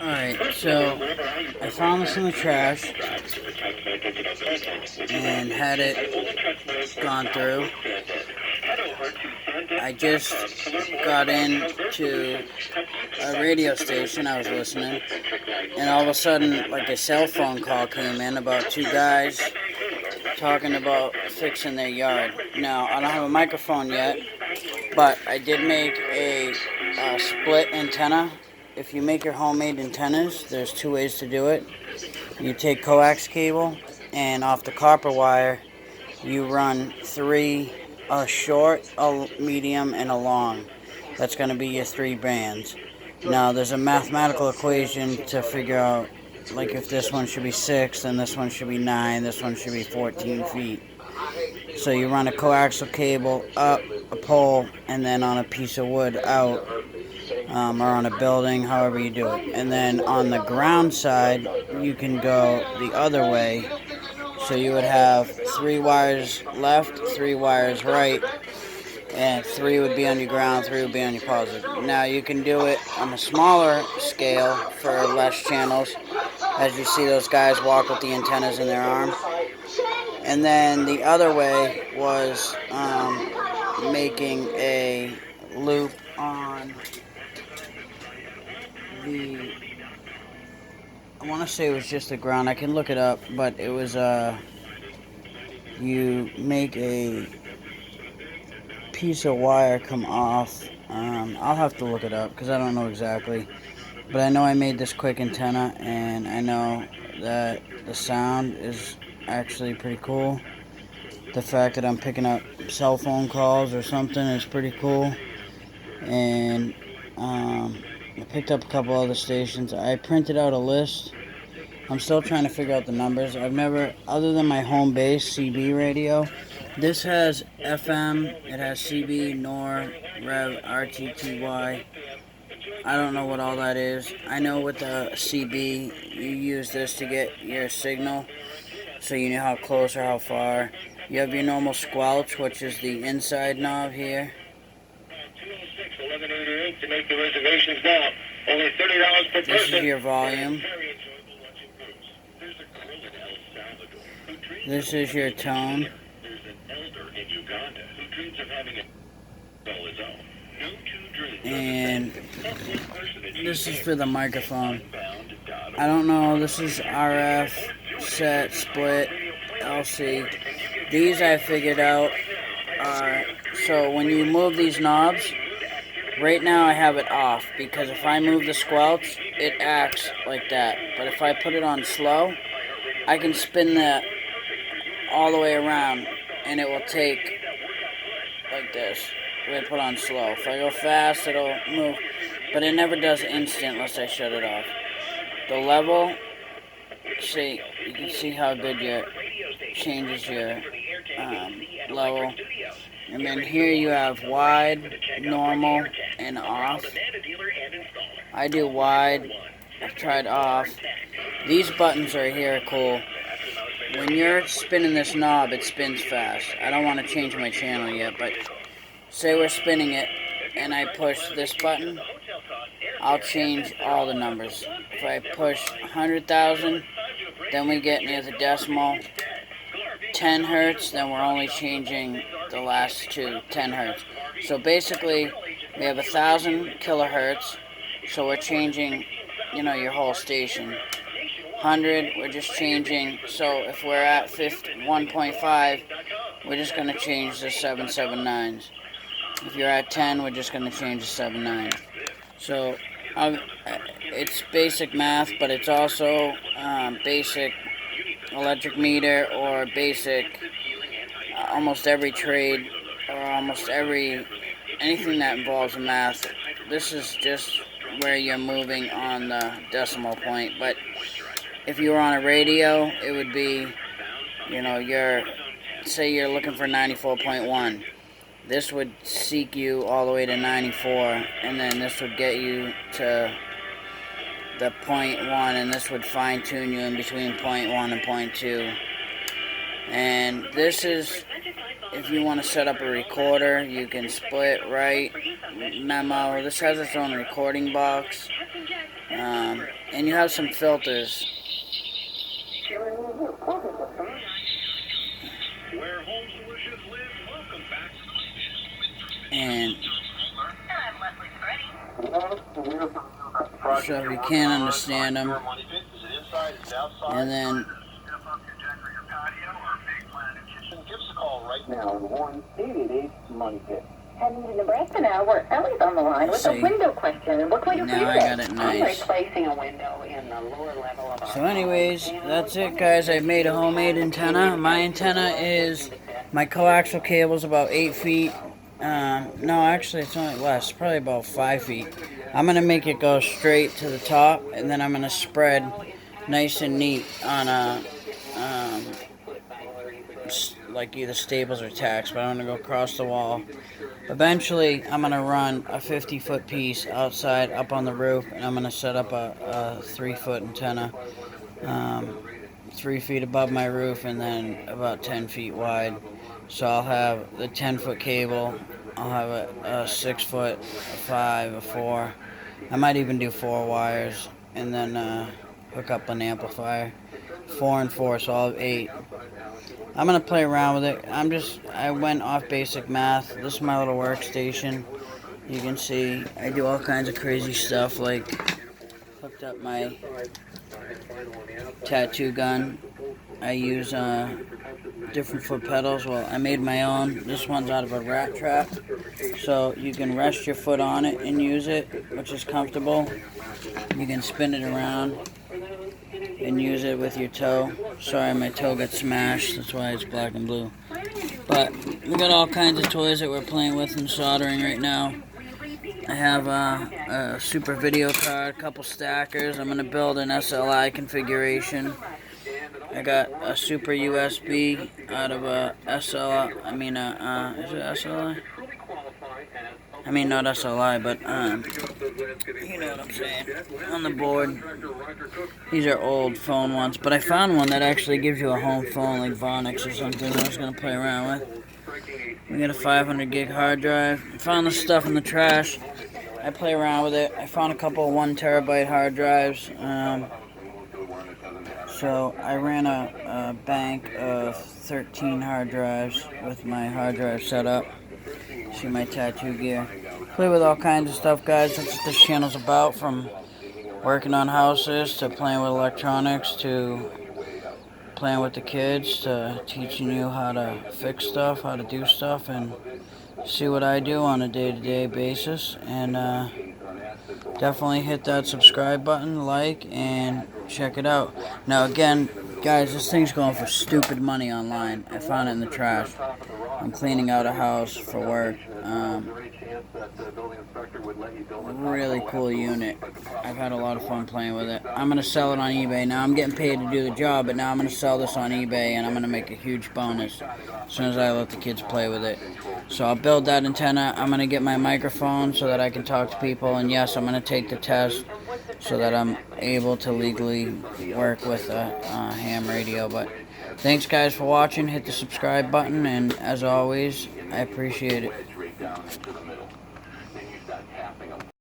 Alright, so I found this in the trash and had it gone through. I just got into a radio station I was listening, and all of a sudden, like, a cell phone call came in about two guys talking about fixing their yard. Now, I don't have a microphone yet, but I did make a split antenna. If you make your homemade antennas, there's two ways to do it. You take coax cable, and off the copper wire, you run three, a short, a medium, and a long. That's going to be your three bands. Now, there's a mathematical equation to figure out, like, if this one should be 6, then this one should be 9, this one should be 14 feet. So you run a coaxial cable up a pole and then on a piece of wood out, or on a building, however you do it. And then on the ground side, you can go the other way. So you would have 3 wires left, 3 wires right, and 3 would be on your ground, 3 would be on your positive. Now you can do it on a smaller scale for less channels, as you see those guys walk with the antennas in their arm. And then the other way was making a loop on the, I want to say it was just the ground. I can look it up, but it was you make a piece of wire come off. I'll have to look it up because I don't know exactly, but I know I made this quick antenna, and I know that the sound is actually pretty cool. The fact that I'm picking up cell phone calls or something is pretty cool. And I picked up a couple other stations. I printed out a list. I'm still trying to figure out the numbers. I've never, other than my home base CB radio, this has FM, it has CB, NOR, Rev, RTTY. I don't know what all that is. I know with the CB, you use this to get your signal, so you know how close or how far. You have your normal squelch, which is the inside knob here. This is your volume. This is your tone. And this is for the microphone. I don't know, this is RF, set, split, LC. These I figured out are, so when you move these knobs, right now I have it off because if I move the squelch, it acts like that. But if I put it on slow, I can spin that all the way around and it will take like this. If I put on slow. If I go fast, it'll move, but it never does instant unless I shut it off. The level, see, you can see how good your changes your level. And then here you have wide, normal, and off. I do wide. I've tried off. These buttons right here are cool. When you're spinning this knob, it spins fast. I don't want to change my channel yet, but say we're spinning it and I push this button, I'll change all the numbers. If I push 100,000, then we get near the decimal. 10 hertz, then we're only changing the last two, 10 hertz. So basically, we have 1,000 kilohertz, so we're changing, you know, your whole station. 100, we're just changing, so if we're at 1.5, we're just going to change the 779s. If you're at 10, we're just going to change the 79. So, it's basic math, but it's also basic electric meter or basic almost every trade or almost anything that involves math. This is just where you're moving on the decimal point. But if you were on a radio, it would be, you know, say you're looking for 94.1. This would seek you all the way to 94, and then this would get you to the 0.1, and this would fine tune you in between 0.1 and 0.2. And this is if you want to set up a recorder, you can split, right, memo. This has its own recording box. And you have some filters. And so if you can't understand them, and then Heading to Nebraska now, where Ellie's on the line with a window question. What can we do for you? Now I got it nice. I'm replacing a window in the lower level of our So anyways, that's it guys. I made a homemade antenna. My antenna is, my coaxial cable is about 8 feet. No, actually it's only less, probably about 5 feet. I'm going to make it go straight to the top, and then I'm going to spread nice and neat on a, like either staples or tacks, but I'm going to go across the wall. Eventually, I'm going to run a 50-foot piece outside up on the roof, and I'm going to set up a 3-foot antenna 3 feet above my roof and then about 10 feet wide. So I'll have the 10-foot cable, I'll have a 6-foot, a 5, a 4. I might even do 4 wires, and then hook up an amplifier. 4 and 4, so I'll have 8. I'm going to play around with it. I went off basic math. This is my little workstation. You can see I do all kinds of crazy stuff, like hooked up my tattoo gun. I use different foot pedals. Well, I made my own. This one's out of a rat trap, so you can rest your foot on it and use it, which is comfortable. You can spin it around and use it with your toe. Sorry, my toe got smashed, that's why it's black and blue. But we got all kinds of toys that we're playing with and soldering right now. I have a super video card, a couple stackers. I'm going to build an SLI configuration. I got a super USB out of a SLI, is it SLI? I mean, not SLI, but, you know what I'm saying, on the board. These are old phone ones, but I found one that actually gives you a home phone, like Vonix or something, I was going to play around with. We got a 500 gig hard drive. I found this stuff in the trash. I play around with it. I found a couple of 1 terabyte hard drives. So I ran a bank of 13 hard drives with my hard drive set up. See my tattoo gear. Play with all kinds of stuff, guys. That's what this channel's about, from working on houses to playing with electronics to playing with the kids to teaching you how to fix stuff, how to do stuff, and see what I do on a day-to-day basis. And definitely hit that subscribe button, like, and check it out. Now again, guys, this thing's going for stupid money online. I found it in the trash. I'm cleaning out a house for work. Really cool unit. I've had a lot of fun playing with it. I'm going to sell it on eBay. Now I'm getting paid to do the job, but now I'm going to sell this on eBay, and I'm going to make a huge bonus as soon as I let the kids play with it. So I'll build that antenna. I'm going to get my microphone so that I can talk to people, and yes, I'm going to take the test so that I'm able to legally work with a ham radio. But thanks guys for watching. Hit the subscribe button, and as always, I appreciate it.